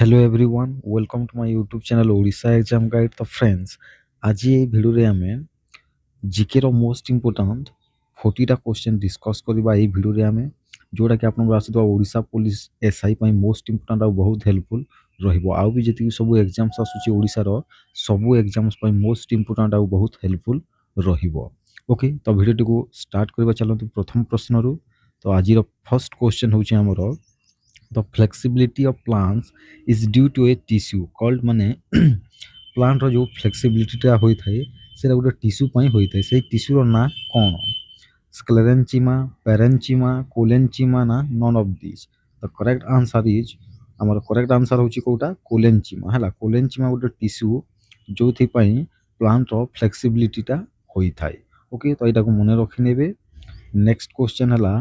Hello everyone welcome to my YouTube channel Odisha exam guide. तो friends आज ये video रे आमे जीके रो मोस्ट इंपोर्टेंट 40टा क्वेश्चन डिस्कस करबा। ये भिडियो रे आमे जोड़ा कि आपन आसीबा ओडिशा पुलिस एसआई पई मोस्ट इंपोर्टेंट आ बहुत हेल्पफुल रहिबो। आ भी जति सब एग्जाम्स आसुची ओडिशा रो सब एग्जाम्स पई मोस्ट इंपोर्टेंट आ बहुत हेल्पफुल रहिबो। ओके तो भिडियो को स्टार्ट करबा। चलंतु प्रथम प्रश्न रु। तो आज रो फर्स्ट क्वेश्चन होची हमरो the flexibility of plants is due to a tissue called माने प्लांट रो जो फ्लेक्सिबिलिटी टा होई थाए सेटा गोटे टिश्यू पई होई थाए। से टिश्यू रो ना कोन स्क्लेरेंचिमा पेरेंचिमा कोलेंचिमा ना none of this. The correct answer is हमर करेक्ट आंसर होची कोटा कोलेंचिमा हला। कोलेंचिमा गोटे टिश्यू जोथि पई प्लांट रो फ्लेक्सिबिलिटी टा होई थाए। ओके तो एटा को मने रखि नेबे। नेक्स्ट क्वेश्चन हला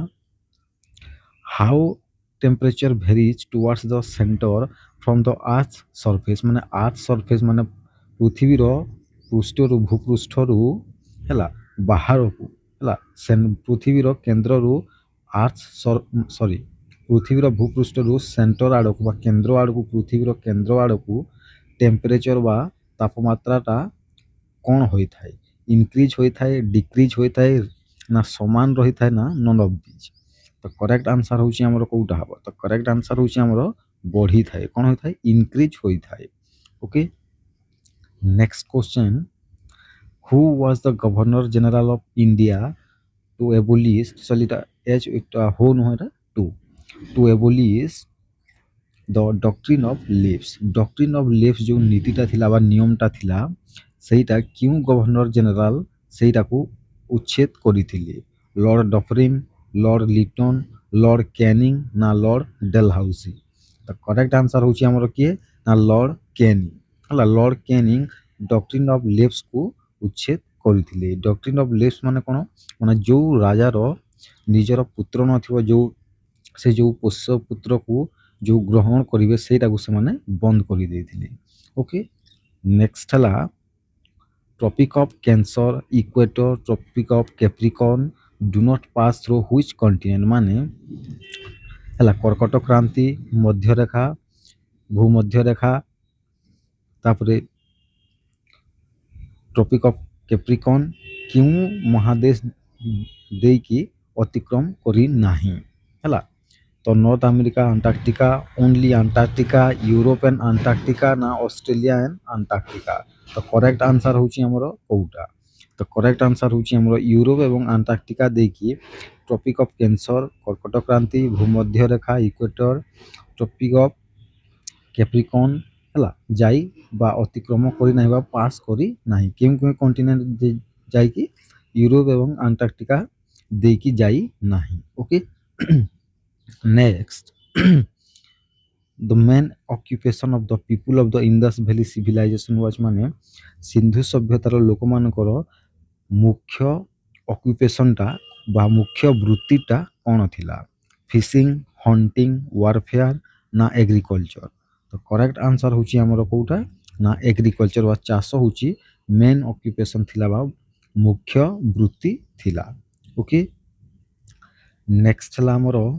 how temperature varies towards the centre from the earth surface माने अर्थ सरफेस माने पृथ्वी रो पृष्ठ रु भूपृष्ठ रु हला बाहर को हला पृथ्वी रो केंद्र रु अर्थ सॉरी पृथ्वी रो भूपृष्ठ रु सेंटर आड़ को बा केंद्र आड़ को पृथ्वी रो केंद्र आड़ को टेम्परेचर बा तापमात्रा टा कोन होई थाए इंक्रीज होई थाए डिक्रीज होई थाए ना समान रही थाए ना नन ऑफ दिस। तो करेक्ट आंसर होची हमरो कोउटा हबो। तो करेक्ट आंसर होची हमरो बढ़ी थाए कोन होई थाए इंक्रीज होई थाए। Okay next question who was the governor general of India to abolish सॉलिटा एच हो नो है to abolish the doctrine of leaves. Doctrine of leaves जो नीतिटा थिला बा नियमटा थिला सेटा क्यों गवर्नर जनरल सेटा को उच्छेद करिथिले lord Dufferin lord Lytton lord Canning ना लॉर्ड डेलहाउसी। तो करेक्ट आंसर होची हमरो किए ना लॉर्ड कैनिंग हला। Lord Canning doctrine of leaves को उच्छेद करिथिले। डॉक्ट्रिन ऑफ लीव्स माने कोन माने जो राजा रो निजर पुत्र नथिबो जो से जो पोष्य पुत्र को जो ग्रहण करिवे सेटा को से माने बंद करि देथिले। ओके नेक्स्ट हला tropic of cancer equator tropic of capricorn do not pass through which continent माने हला कर्कट क्रांति मध्य रेखा भूमध्य रेखा तापरे ट्रॉपिक ऑफ कैप्रिकॉर्न क्यों महादेश दे की अतिक्रम करी नाही हला। तो north America Antarctica only Antarctica Europe and Antarctica ना ऑस्ट्रेलिया एंड अंटार्कटिका। तो करेक्ट आंसर होची हमरो कोउटा। तो करेक्ट आंसर होची हमरो यूरोप एवं अंटार्कटिका देखि ट्रॉपिक ऑफ कैंसर कर्कट क्रांति भूमध्य रेखा इक्वेटर ट्रॉपिक ऑफ कैप्रिकॉर्न हला जाई बा अतिक्रम करी नाही बा पास करी नाही केम कॉन्टिनेंट जाई कि यूरोप एवं अंटार्कटिका देखि जाई नाही। Okay next the main occupation of the people of the Indus Valley civilization was माने सिंधु सभ्यतार लोक मानकर मुख्य ऑक्युपेशन टा बा मुख्य वृत्तिटा कोन थिला फिशिंग हंटिंग वारफेयर ना एग्रीकल्चर। तो करेक्ट आंसर होची हमरो कोउटा ना एग्रीकल्चर वा चाष होची मेन ऑक्युपेशन थिला बा मुख्य वृत्ति थिला। ओके नेक्स्ट हला हमरो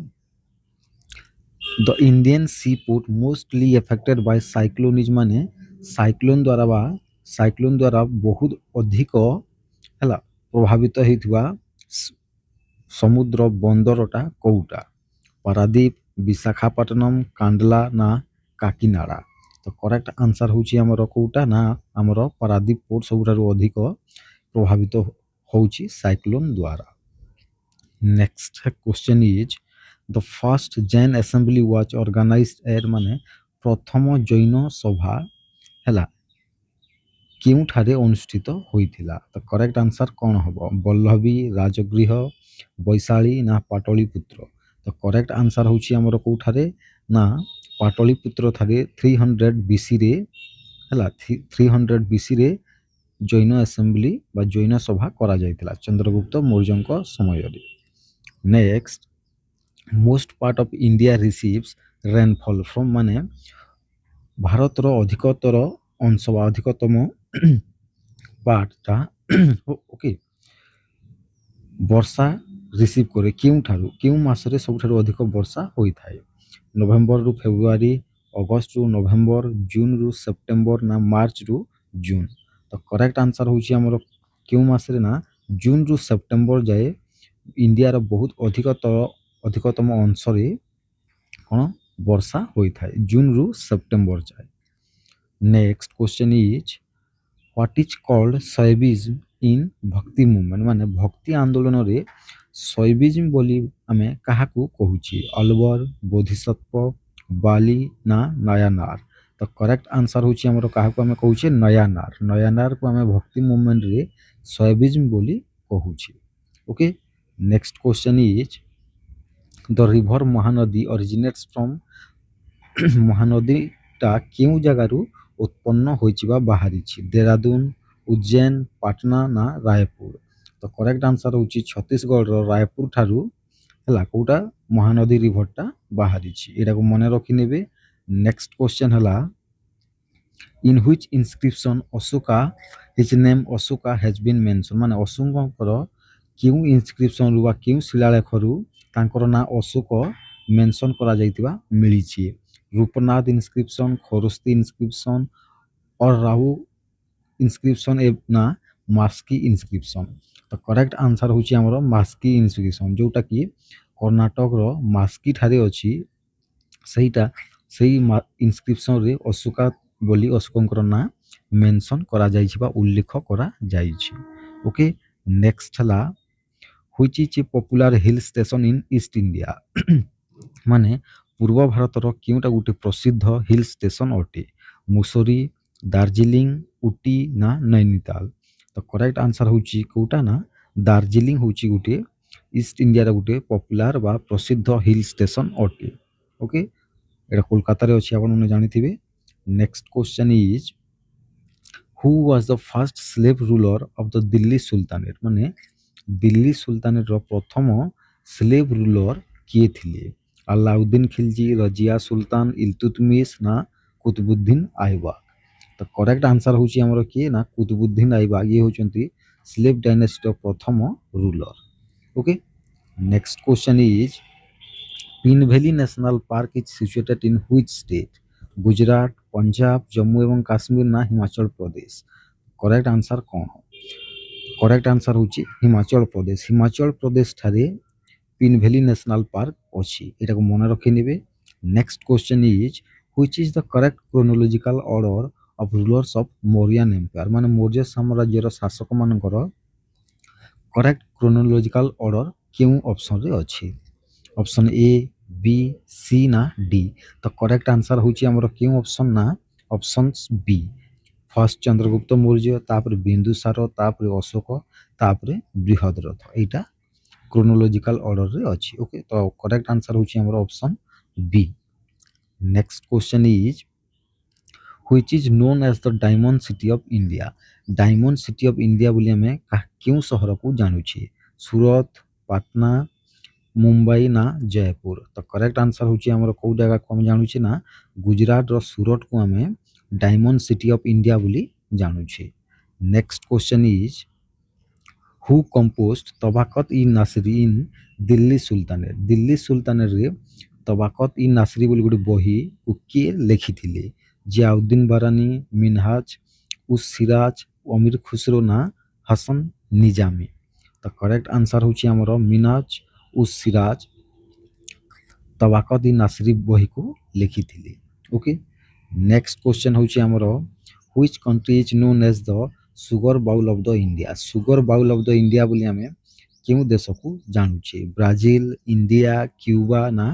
the Indian sea port mostly affected by cyclone is माने साइक्लोन द्वारा बहुत अधिक हला प्रभावित हेतिबा समुद्र बंदरटा कोउटा पारादीप विशाखापट्टनम कांडला ना काकीनाडा। तो करेक्ट आंसर होची हमरो कोउटा ना हमरो पारादीप पोर्ट सबुठारु अधिक प्रभावित होची साइक्लोन द्वारा। Next question is the first Jain assembly was organized at माने प्रथम जैन सभा हला क्यों ठारे अनुष्ठित होइथिला। तो करेक्ट आंसर कौन हबो बल्लभी राजगृह वैशाली ना पाटलिपुत्र। तो करेक्ट आंसर होची हमरो कोठारे ना पाटलिपुत्र थारे 300 बीसी रे हला 300 बीसी रे जैन असेंबली बा जैन सभा करा जायतिला चंद्रगुप्त मौर्यଙ୍କ समय रे। Next most part of India receives rainfall from माने भारत रो अधिकतर अंश बा अधिकतम पार्टटा ओके वर्षा रिसीव करे क्यों मास रे सबठारु अधिक वर्षा होई थाए नवेम्बर रु फेब्रुआरी ଅଗଷ୍ଟ ରୁ ନଭେମ୍ବର, ଜୁନ୍ ରୁ ସେପ୍ଟେମ୍ବର ନା ମାର୍ଚ୍ଚ ରୁ ଜୁନ୍। ତ କରେକ୍ଟ ଆନ୍ସର ହେଉଛି ଆମର କେଉଁ ମାସରେ ନା ଜୁନ୍ ରୁ ସେପ୍ଟେମ୍ବର ଯାଏ ଇଣ୍ଡିଆର ବହୁତ ଅଧିକତମ ଅଂଶରେ କ'ଣ ବର୍ଷା ହୋଇଥାଏ, ଜୁନ୍ ରୁ ସେପ୍ଟେମ୍ବର ଯାଏ। Next question is what is called Shaivism in bhakti movement, ମାନେ ଭକ୍ତି ଆନ୍ଦୋଳନରେ ଶୈବିଜମ୍ ବୋଲି ଆମେ କାହାକୁ କହୁଛେ? ଅଲବର, ବୋଧିସତ୍ତ୍ୱ, ବାଲି ନା ନୟାନାର। ତ କରେକ୍ଟ ଆନ୍ସର ହେଉଛି ଆମର କାହାକୁ ଆମେ କହୁଛେ? ନୟାନାର। ନୟାନାରକୁ ଆମେ ଭକ୍ତି ମୁଭମେଣ୍ଟରେ ଶୈବିଜମ୍ ବୋଲି କହୁଛେ। Okay, next question is the river Mahanadi originates from, ମହାନଦୀଟା କେଉଁ ଜାଗାରୁ ଉତ୍ପନ୍ନ ହୋଇଛି ବା ବାହାରିଛି? ଦେହରାଦୁନ, ଉଜ୍ଜୈନ, ପାଟନା ନା ରାୟପୁର। ତ କରେକ୍ଟ ଆନ୍ସର ହେଉଛି ଛତିଶଗଡ଼ର ରାୟପୁର ଠାରୁ ହେଲା କୋଉଟା ମହାନଦୀ ରିଭରଟା ବାହାରିଛି, ଏଇଟାକୁ ମନେ ରଖିନେବେ। ନେକ୍ସଟ କ୍ୱେଶ୍ଚନ୍ ହେଲା in which inscription Ashoka his name Ashoka has been mentioned, ମାନେ ଅଶୋକଙ୍କର କେଉଁ ଇନସ୍କ୍ରିପସନରୁ ବା କେଉଁ ଶିଳାଲେଖରୁ ତାଙ୍କର ନାଁ ଅଶୋକ ମେନସନ୍ କରାଯାଇଥିବା ମିଳିଛି? ରୂପନାଥ ଇନସ୍କ୍ରିପସନ୍, ଖରୋସ୍ତି ଇନସ୍କ୍ରିପସନ୍, ଅର ରାହୁ ଇନସ୍କ୍ରିପସନ୍ ନା ମାସ୍କି ଇନସ୍କ୍ରିପସନ୍। ତ କରେକ୍ଟ ଆନ୍ସର ହେଉଛି ଆମର ମାସ୍କି ଇନସ୍କ୍ରିପସନ୍, ଯେଉଁଟାକି କର୍ଣ୍ଣାଟକର ମାସ୍କି ଠାରେ ଅଛି। ସେଇ ଇନସ୍କ୍ରିପସନରେ ଅଶୋକା ବୋଲି ଅଶୋକଙ୍କର ନାଁ ମେନସନ୍ କରାଯାଇଛି ବା ଉଲ୍ଲେଖ କରାଯାଇଛି। ଓକେ, ନେକ୍ସଟ ହେଲା which is a popular hill station in East India, ମାନେ ପୂର୍ବ ଭାରତର କେଉଁଟା ଗୋଟେ ପ୍ରସିଦ୍ଧ ହିଲ୍ ଷ୍ଟେସନ୍ ଅଟେ? ମୁସୋରୀ, ଦାର୍ଜିଲିଂ, ଉଟି ନା ନୈନିତାଲ। ତ କରେକ୍ଟ ଆନ୍ସର ହେଉଛି କେଉଁଟା ନା ଦାର୍ଜିଲିଂ ହେଉଛି ଗୋଟେ ଇଷ୍ଟ ଇଣ୍ଡିଆର ଗୋଟେ ପପୁଲାର ବା ପ୍ରସିଦ୍ଧ ହିଲ୍ ଷ୍ଟେସନ୍ ଅଟେ। ଓକେ, ଏଇଟା କୋଲକାତାରେ ଅଛି, ଆପଣମାନେ ଜାଣିଥିବେ। Next question is who was the first slave ruler of the Delhi sultanate, ମାନେ ଦିଲ୍ଲୀ ସୁଲତାନେଟର ପ୍ରଥମ ସ୍ଲେଭ୍ ରୁଲର କିଏ ଥିଲେ? ଆଲାଉଦ୍ଦିନ ଖିଲଜି, ରଜିଆ ସୁଲତାନ, ଇଲତୁତମିଶ ନା କୁତବୁଦ୍ଦିନ ଆଇବାକ। ତ କରେକ୍ଟ ଆନ୍ସର ହେଉଛି ଆମର କିଏ ନା କୁତବୁଦ୍ଦିନ ଆଇବାକ। ଇଏ ହେଉଛନ୍ତି ସ୍ଲେଭ୍ ଡାଇନେଷ୍ଟିର ପ୍ରଥମ ruler. Okay, next question is pin valley national park is situated in which state? Gujarat, Punjab, Jammu ଏବଂ କାଶ୍ମୀର ନା ହିମାଚଳ ପ୍ରଦେଶ। କରେକ୍ଟ ଆନ୍ସର କ'ଣ? କରେକ୍ଟ ଆନ୍ସର ହେଉଛି ହିମାଚଳ ପ୍ରଦେଶ। ହିମାଚଳ ପ୍ରଦେଶ ଠାରେ ପିନ୍ ଭ୍ୟାଲି ନ୍ୟାସନାଲ ପାର୍କ ଅଛି, ଏଟାକୁ ମନେ ରଖିନେବେ। Next question is which is the correct chronological order of rulers of Mauryan empire, ମାନେ ମୌର୍ଯ୍ୟ ସାମ୍ରାଜ୍ୟର ଶାସକମାନଙ୍କର କରେକ୍ଟ କ୍ରୋନୋଲୋଜିକାଲ ଅର୍ଡର କେଉଁ ଅପସନରେ ଅଛି? ଅପସନ୍ ଏ, ବି, ସି ନା ଡି। ତ କରେକ୍ଟ ଆନ୍ସର ହେଉଛି ଆମର କେଉଁ ଅପସନ୍ ନା option B. First Chandragupta Maurya, ତାପରେ ବିନ୍ଦୁସାର, ତାପରେ ଅଶୋକ, ତାପରେ ବୃହଦ୍ରଥ। ଏଇଟା କ୍ରୋନୋଲୋଜିକାଲ ଅର୍ଡରରେ ଅଛି। ଓକେ, ତ କରେକ୍ଟ ଆନ୍ସର ହେଉଛି ଆମର option B. Next question is which is known as the diamond city of India. Diamond city of India ବୋଲି ଆମେ କେଉଁ ସହରକୁ ଜାଣୁଛେ? ସୁରତ, ପାଟନା, ମୁମ୍ବାଇ ନା ଜୟପୁର। ତ କରେକ୍ଟ ଆନ୍ସର ହେଉଛି ଆମର କେଉଁ ଜାଗାକୁ ଆମେ ଜାଣୁଛେ ନା ଗୁଜରାଟର ସୁରଟକୁ ଆମେ ଡାଇମଣ୍ଡ ସିଟି ଅଫ୍ ଇଣ୍ଡିଆ ବୋଲି ଜାଣୁଛେ। Next question is who composed Tabaqat i Nasiri in Delhi sultanate. Delhi ସୁଲତାନେଟରେ ତବାକତ ଇ ନାସିରୀ ବୋଲି ଗୋଟେ ବହିକୁ କିଏ ଲେଖିଥିଲେ? ଜିଆଉଦ୍ଦିନ ବାରାନୀ, ମିନହାଜ ଉସ୍ ସିରାଜ, ଅମୀର ଖୁସରୋ ନା ହସନ ନିଜାମୀ। ତ କରେକ୍ଟ ଆନ୍ସର ହେଉଛି ଆମର ମିନହାଜ ଉସ୍ ସିରାଜ ତବାକତ ଇ ନାସିରୀ ବହିକୁ ଲେଖିଥିଲେ। ଓକେ, ନେକ୍ସଟ କ୍ୱେଶ୍ଚନ୍ ହେଉଛି ଆମର which country is known as the sugar bowl of the India. Sugar bowl of the India ବୋଲି ଆମେ କେଉଁ ଦେଶକୁ ଜାଣୁଛେ? ବ୍ରାଜିଲ, ଇଣ୍ଡିଆ, କ୍ୟୁବା ନା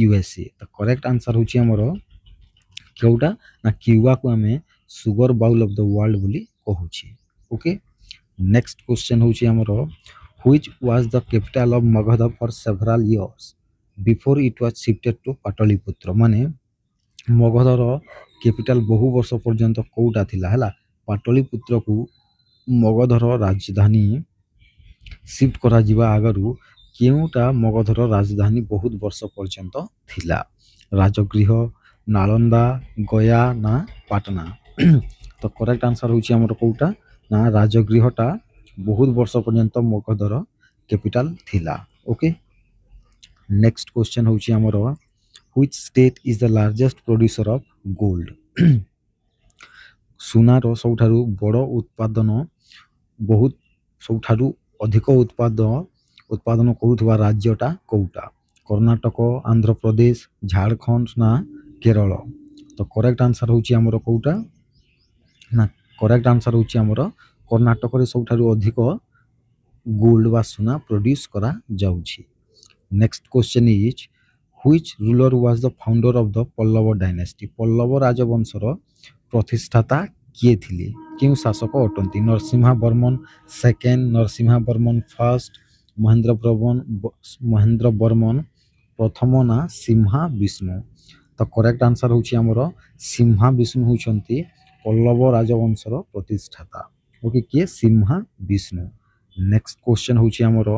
ୟୁଏସଏ। ତ କରେକ୍ଟ ଆନ୍ସର ହେଉଛି ଆମର କେଉଁଟା ନା କ୍ୟୁବାକୁ ଆମେ sugar bowl of the world ବୋଲି କହୁଛେ। ଓକେ, ନେକ୍ସଟ କ୍ୱେଶ୍ଚନ୍ ହେଉଛି ଆମର which was the capital of Magadha for several years before it was shifted to Pataliputra, ମାନେ ମଗଧର କ୍ୟାପିଟାଲ ବହୁ ବର୍ଷ ପର୍ଯ୍ୟନ୍ତ କେଉଁଟା ଥିଲା? ହେଲା, ପାଟଳିପୁତ୍ରକୁ ମଗଧର ରାଜଧାନୀ ସିଫ୍ଟ କରାଯିବା ଆଗରୁ କେଉଁଟା ମଗଧର ରାଜଧାନୀ ବହୁତ ବର୍ଷ ପର୍ଯ୍ୟନ୍ତ ଥିଲା? ରାଜଗୃହ, ନାଳନ୍ଦା, ଗୟା ନା ପାଟନା। ତ କରେକ୍ଟ ଆନ୍ସର ହେଉଛି ଆମର କେଉଁଟା ନା ରାଜଗୃହଟା ବହୁତ ବର୍ଷ ପର୍ଯ୍ୟନ୍ତ ମଗଧର କ୍ୟାପିଟାଲ ଥିଲା। ଓକେ, ନେକ୍ସଟ କ୍ୱେଶ୍ଚନ୍ ହେଉଛି ଆମର Which state is the largest producer of gold? ସୁନାର ସବୁଠାରୁ ବଡ଼ ଉତ୍ପାଦନ ବହୁତ ସବୁଠାରୁ ଅଧିକ ଉତ୍ପାଦନ କରୁଥିବା ରାଜ୍ୟଟା କୋଉଟା? କର୍ଣ୍ଣାଟକ, ଆନ୍ଧ୍ରପ୍ରଦେଶ, ଝାଡ଼ଖଣ୍ଡ ନା କେରଳ? ତ କରେକ୍ଟ ଆନ୍ସର ହେଉଛି ଆମର କୋଉଟା ନା କରେକ୍ଟ ଆନ୍ସର ହେଉଛି ଆମର କର୍ଣ୍ଣାଟକରେ ସବୁଠାରୁ ଅଧିକ ଗୋଲ୍ଡ ବା ସୁନା ପ୍ରଡ୍ୟୁସ୍ କରାଯାଉଛି। Next question is which ruler was the founder of the Pallava dynasty? Pallava ରାଜବଂଶର ପ୍ରତିଷ୍ଠାତା କିଏ ଥିଲେ? କେଉଁ ଶାସକ ଅଟନ୍ତି? ନରସିଂହା ବର୍ମନ ସେକେଣ୍ଡ, ନରସିଂହା ବର୍ମନ ଫାର୍ଷ୍ଟ, ମହେନ୍ଦ୍ର ବର୍ମନ ପ୍ରଥମ ନା ସିମ୍ହା ବିଷ୍ଣୁ? ତ କରେକ୍ଟ ଆନ୍ସର ହେଉଛି ଆମର ସିମ୍ହା ବିଷ୍ଣୁ ହେଉଛନ୍ତି ପଲ୍ଲବ ରାଜବଂଶର ପ୍ରତିଷ୍ଠାତା। ଓକେ, କିଏ? ସିମ୍ହା ବିଷ୍ଣୁ। ନେକ୍ସଟ କ୍ୱେଶ୍ଚନ୍ ହେଉଛି ଆମର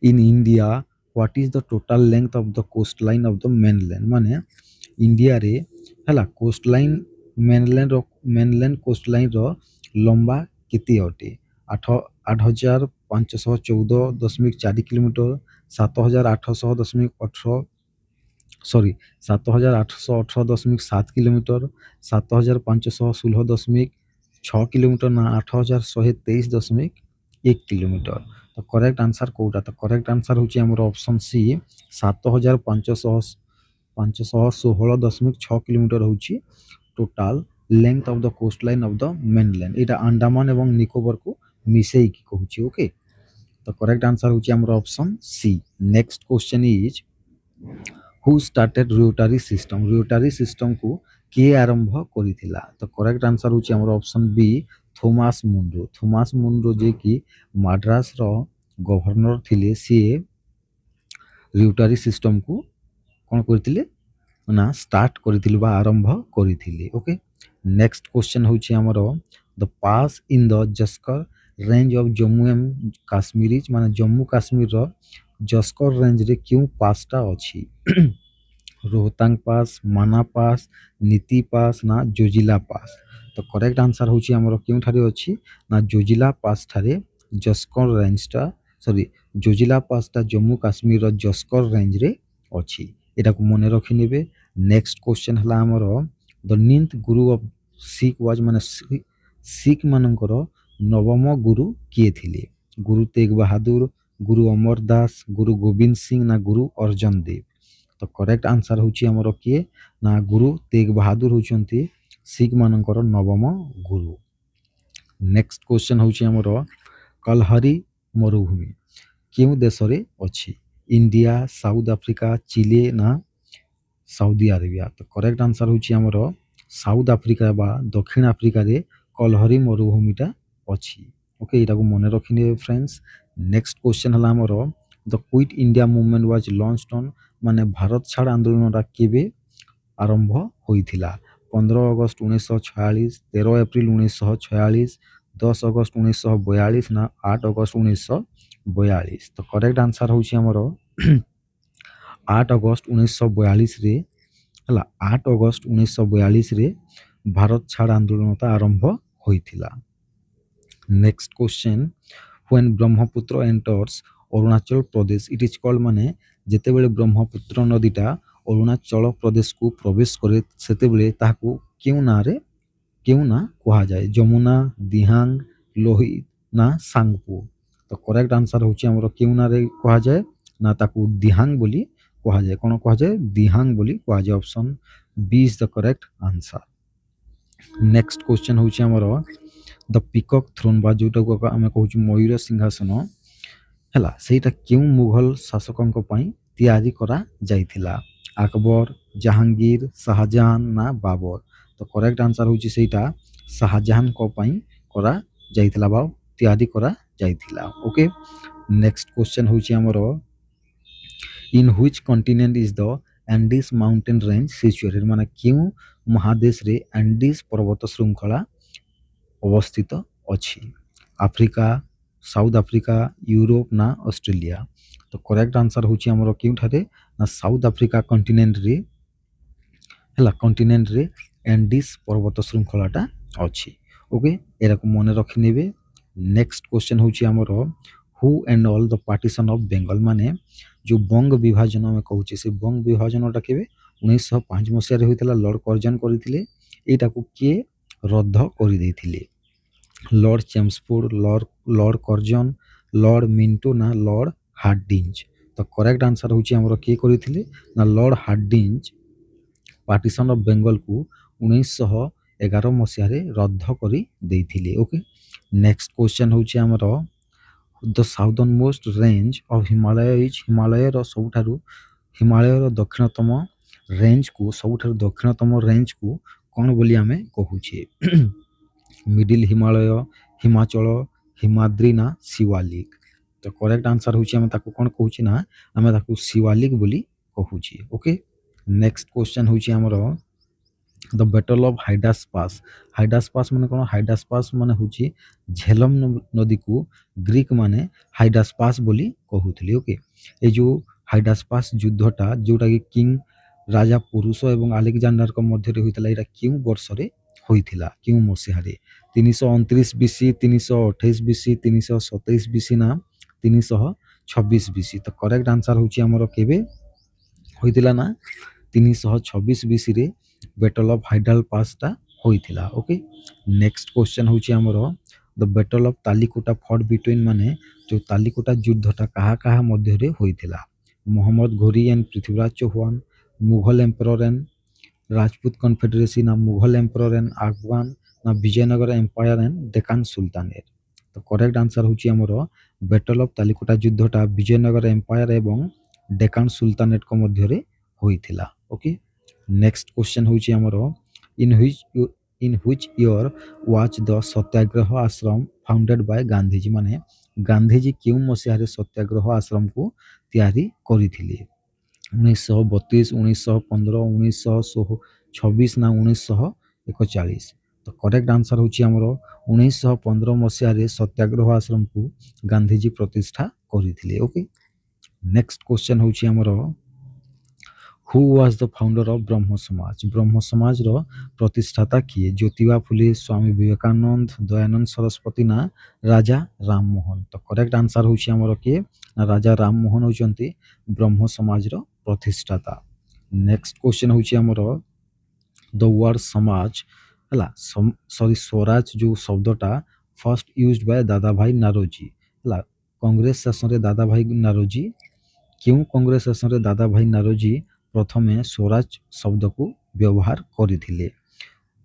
in India what is the total length of the coastline of the mainland? ମାନେ ଇଣ୍ଡିଆରେ ହେଲା କୋଷ୍ଟ ଲାଇନ୍ ମେନଲ୍ୟାଣ୍ଡ କୋଷ୍ଟ ଲାଇନ୍ର ଲମ୍ବା କେତେ ଅଟେ? 8,514.4 କିଲୋମିଟର, 7,818.7 କିଲୋମିଟର, 7,516.6 କିଲୋମିଟର ନା 8,123.1 କିଲୋମିଟର? ତ କରେକ୍ଟ ଆନ୍ସର କୋଉଟା? ତ କରେକ୍ଟ ଆନ୍ସର ହେଉଛି ଆମର ଅପସନ୍ ସି 7,516.6 କିଲୋମିଟର ହେଉଛି total length of the coastline of the mainland. ଏଇଟା ଆଣ୍ଡାମାନ ଏବଂ ନିକୋବରକୁ ମିଶେଇକି କହୁଛି। ଓକେ, ତ କରେକ୍ଟ ଆନ୍ସର ହେଉଛି ଆମର option C. Next question is who started ryotwari system? Ryotwari ସିଷ୍ଟମକୁ କିଏ ଆରମ୍ଭ କରିଥିଲା? ତ କରେକ୍ଟ ଆନ୍ସର ହେଉଛି ଆମର option B Thomas Munro. Thomas Munro ଯିଏକି ମାଡ୍ରାସର ଗଭର୍ଣ୍ଣର ଥିଲେ, ସିଏ ରିଓଟାରୀ ସିଷ୍ଟମକୁ କ'ଣ କରିଥିଲେ ନା ଷ୍ଟାର୍ଟ କରିଥିଲେ ବା ଆରମ୍ଭ କରିଥିଲେ। ଓକେ, ନେକ୍ସଟ କ୍ୱେଶ୍ଚନ୍ ହେଉଛି ଆମର the pass in the Zanskar range of Jammu and Kashmir is? ମାନେ ଜମ୍ମୁ କାଶ୍ମୀରର ଜସ୍କର ରେଞ୍ଜରେ କେଉଁ ପାସ୍ଟା ଅଛି? Rohtang pass, Mana pass, Niti pass ନା ଜୋଜିଲା ପାସ୍? ତ କରେକ୍ଟ ଆନ୍ସର ହେଉଛି ଆମର କେଉଁଠାରେ ଅଛି ନା ଜୋଜିଲା ପାସ୍ ଠାରେ ଜସ୍କର ରେଞ୍ଜଟା ଜୋଜିଲା ପାସ୍ଟା ଜମ୍ମୁ କାଶ୍ମୀରର ଜସ୍କର ରେଞ୍ଜରେ ଅଛି। ଏଟାକୁ ମନେ ରଖିନେବେ। ନେକ୍ସଟ କ୍ୱେଶ୍ଚନ୍ ହେଲା ଆମର ଦ ନିନ୍ଥ ଗୁରୁ ଅଫ୍ ଶିଖ ୱାଜ୍? ମାନେ ଶିଖ ମାନଙ୍କର ନବମ ଗୁରୁ କିଏ ଥିଲେ? ଗୁରୁ ତେଗ ବାହାଦୁର, ଗୁରୁ ଅମର ଦାସ, ଗୁରୁ ଗୋବିନ୍ଦ ସିଂ ନା ଗୁରୁ ଅର୍ଜନ ଦେବ? ତ କରେକ୍ଟ ଆନ୍ସର ହେଉଛି ଆମର କିଏ ନା ଗୁରୁ ତେଗ ବାହାଦୁର ହେଉଛନ୍ତି ଶିଖ ମାନଙ୍କର ନବମ ଗୁରୁ। ନେକ୍ସଟ କ୍ୱେଶ୍ଚନ୍ ହେଉଛି ଆମର କଲହରି ମରୁଭୂମି କେଉଁ ଦେଶରେ ଅଛି? ଇଣ୍ଡିଆ, ସାଉଥ ଆଫ୍ରିକା, ଚିଲେ ନା ସାଉଦି ଆରେବିଆ? ତ କରେକ୍ଟ ଆନ୍ସର ହେଉଛି ଆମର ସାଉଥ ଆଫ୍ରିକା ବା ଦକ୍ଷିଣ ଆଫ୍ରିକାରେ କଲହରି ମରୁଭୂମିଟା ଅଛି। ଓକେ, ଏଇଟାକୁ ମନେ ରଖିନେବେ ଫ୍ରେଣ୍ଡସ୍। ନେକ୍ସଟ କ୍ୱେଶ୍ଚନ୍ ହେଲା ଆମର the quit India movement was launched on? ମାନେ ଭାରତ ଛାଡ଼ ଆନ୍ଦୋଳନଟା କେବେ ଆରମ୍ଭ ହୋଇଥିଲା? 15 ଅଗଷ୍ଟ 1946, 13 ଏପ୍ରିଲ 1946, 10 ଅଗଷ୍ଟ 1942 ନା 8 ଅଗଷ୍ଟ 1942? ତ କରେକ୍ଟ ଆନ୍ସର ହେଉଛି ଆମର 8 ଅଗଷ୍ଟ 1942ରେ ହେଲା 8 ଅଗଷ୍ଟ 1942ରେ ଭାରତ ଛାଡ଼ ଆନ୍ଦୋଳନଟା ଆରମ୍ଭ ହୋଇଥିଲା। Next question when Brahmaputra enters Arunachal Pradesh it is called? ମାନେ ଯେତେବେଳେ ବ୍ରହ୍ମପୁତ୍ର ନଦୀଟା ଅରୁଣାଚଳ ପ୍ରଦେଶକୁ ପ୍ରବେଶ କରେ ସେତେବେଳେ ତାହାକୁ କେଉଁ ନାଁ କୁହାଯାଏ? ଯମୁନା, ଦିହାଙ୍ଗ, ଲୋହିତ ନା ସାଙ୍ଗପୋ? ତ କରେକ୍ଟ ଆନ୍ସର ହେଉଛି ଆମର କେଉଁ ନାଁରେ କୁହାଯାଏ ନା ତାକୁ ଦିହାଙ୍ଗ ବୋଲି କୁହାଯାଏ। କ'ଣ କୁହାଯାଏ? ଦିହାଙ୍ଗ ବୋଲି କୁହାଯାଏ। Option B is the correct answer. Next question ହେଉଛି ଆମର ଦ ପିକକ୍ ଥ୍ରୋନ୍ ବା ଯେଉଁଟାକୁ ଆମେ କହୁଛୁ ମୟୂର ସିଂହାସନ ହେଲା, ସେଇଟା କେଉଁ ମୁଘଲ ଶାସକଙ୍କ ପାଇଁ ତିଆରି କରାଯାଇଥିଲା? ଆକବର, ଜାହାଙ୍ଗୀର, ଶାହାଜାହାନ ନା ବାବର? ତ କରେକ୍ଟ ଆନ୍ସର ହେଉଛି ସେଇଟା ଶାହାଜାହାନଙ୍କ ପାଇଁ କରାଯାଇଥିଲା ବା ତିଆରି କରାଯାଇଥିଲା। ଓକେ, ନେକ୍ସଟ କ୍ୱେଶ୍ଚନ୍ ହେଉଛି ଆମର in which continent is the Andes mountain range situated? ମାନେ କେଉଁ ମହାଦେଶରେ ଆଣ୍ଡିସ୍ ପର୍ବତ ଶୃଙ୍ଖଳା ଅବସ୍ଥିତ ଅଛି? ଆଫ୍ରିକା, ସାଉଥ ଆଫ୍ରିକା, ୟୁରୋପ ନା ଅଷ୍ଟ୍ରେଲିଆ? ତ କରେକ୍ଟ ଆନ୍ସର ହେଉଛି ଆମର କେଉଁଠାରେ ନା ସାଉଥ ଆଫ୍ରିକା କଣ୍ଟିନେଣ୍ଟରେ ଆଣ୍ଡିସ୍ ପର୍ବତ ଶୃଙ୍ଖଳାଟା ଅଛି। ଓକେ, ଏଟାକୁ ମନେ ରଖିନେବେ। ନେକ୍ସଟ କ୍ୱେଶ୍ଚନ୍ ହେଉଛି ଆମର ହୁ ଆଣ୍ଡ ଅଲ୍ ଦ ପାର୍ଟିସନ୍ ଅଫ୍ ବେଙ୍ଗଲ? ମାନେ जो बंग विभाजन आम कहूचे से बंग विभाजनटा के 1905 मसीह होता लॉर्ड कर्जन करते यहाँ को किए रद्द कर Lord Chelmsford Lord Curzon Lord Minto ना लॉर्ड हार्डिंज तो करेक्ट आंसर हूँ आमर किए करते ना Lord Hardinge partition of Bengal को 1911 मसीह रद्द कर ओके नेक्स्ट क्वेश्चन हूँ आमर the southernmost range of Himalaya is Himalaya सबुठारु हिमालय दक्षिणतम रेंज को सबुठारु दक्षिणतम रेंज को कौन बोली आमे कहूचे मिडिल हिमालय हिमाचल हिमाद्री ना शिवालिक तो करेक्ट आंसर हूँ आमे ताको कौन कहूचे ना आमे ताको शिवालिक बोली कहूचे ओके नेक्स्ट क्वेश्चन हूँ आमर द बैटल ऑफ हाइडास पास माने कौन हाइडास पास माने हूँ झेलम नदी को ग्रीक माने हाइडास पास बोली कहूली ओके ये जो हाइडास पास युद्धटा जोटा कि किंग राजा पुरुष एवं आलेक्जांडर को मध्य होता है क्यों वर्ष रे होइथिला क्यों मसीह 329 बीसी 328 बीसी 327 बीसी ना 326 बीसी तो करेक्ट आंसर हूँ आमर केबे होइथिला ना 326 बीसी रे बैटल ऑफ हाइडाल पासटा होइथिला ओके नेक्स्ट क्वेश्चन हूँ आमर the battle of Talikota fought between माने जो तालिकोटा युद्धटा कहा कहा मध्य रे होइथिला Mohammad Ghori and Prithviraj Chauhan Mughal emperor and Rajput confederacy ना मुगल एम्परर एंड अफगान ना Vijayanagara empire and Deccan sultanate तो करेक्ट आंसर हूँ आमर बैटल ऑफ तालिकोटा युद्धटा विजयनगर एम्पायर एवं डेकान सुल्तानेट को मध्य रे होइथिला ओके नेक्स्ट क्वेश्चन हूँ आमर in which year was the Satyagraha Ashram founded bye Gandhiji माने गांधीजी क्यों मसीह सत्याग्रह आश्रम को तैयारी करथिले 1932 1915 1926 ना 1941 तो करेक्ट आंसर हूँ आमर 1915 मसीह सत्याग्रह आश्रम को गांधीजी प्रतिष्ठा करथिले ओके नेक्स्ट क्वेश्चन हूँ आमर who was the founder of ब्रह्म समाज रो प्रतिष्ठाता किए ज्योतिबा फुले स्वामी विवेकानंद दयानंद सरस्वती ना राजा राम मोहन तो करेक्ट आंसर हूँ आमर किए ना राजा राम मोहन होचंती ब्रह्म समाज रो प्रतिष्ठाता नेक्स्ट क्वेश्चन हूँ आमर द वर्ड समाज हला सॉरी स्वराज जो शब्दटा फर्स्ट यूज्ड बाय दादा भाई नारोजी हला कांग्रेस शासन रे दादा भाई नारोजी क्यों कांग्रेस शासन रे दादा भाई नारोजी प्रथमे स्वराज शब्द को व्यवहार करथिले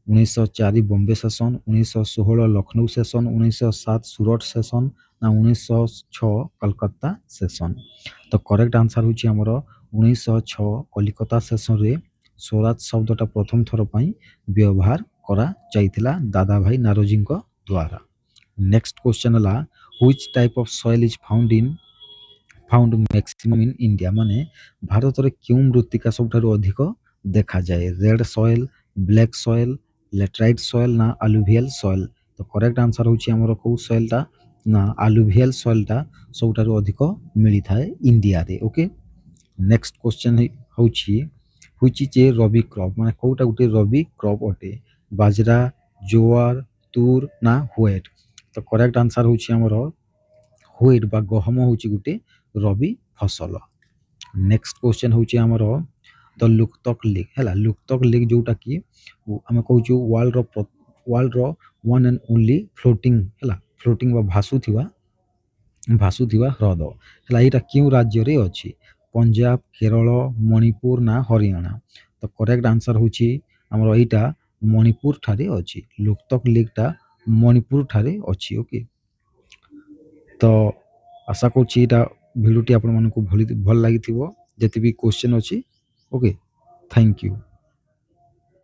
1904 बॉम्बे सेशन 1916 लखनऊ सेशन 1907 सूरत सेशन ना 1906 कलकत्ता सेशन तो करेक्ट आंसर हूँ आमर 1906 कलिकता सेशन रे स्वराज शब्दटा प्रथम थर पई व्यवहार करा जाइथिला दादा भाई नारोजी द्वारा नेक्स्ट क्वेश्चन हला which type of soil is found maximum in India माने भारत रे क्यों मृत्तिका सबठारु अधिक देखा जाए red soil black soil laterite soil ना अलुवियल सॉइल तो करेक्ट आंसर हूँ आमर कौ सॉइलटा ना अलुवियल सॉइलटा सबठारु अधिक मिली थाए इंडिया रे ओके नेक्स्ट क्वेश्चन हूँ which is a rabi crop माने कोटा गुटे रबी क्रॉप अटे बाजरा जोआर तुर ना व्हेट तो करेक्ट आंसर हूँ आमर व्हेट बा गहम हूँ गोटे रबी फसल नेक्स्ट क्वेश्चन हूँ आमर द लुक्तक लेक है लुक्तक लेक जोटा कि आम कहूँ वर्ल्ड रो वन एंड ओनली फ्लोटिंग बा भासुथिबा ह्रद है यहाँ क्यों राज्य रे अच्छी पंजाब केरल मणिपुर ना हरियाणा तो करेक्ट आंसर हूँ आमर यहाँ मणिपुर ठारे अच्छी लुक्तक लेकटा मणिपुर ठारे अच्छी ओके तो आशा कर भिडियोटी आपण मानकु भल लगी जति भी क्वेश्चन अच्छी ओके थैंक यू।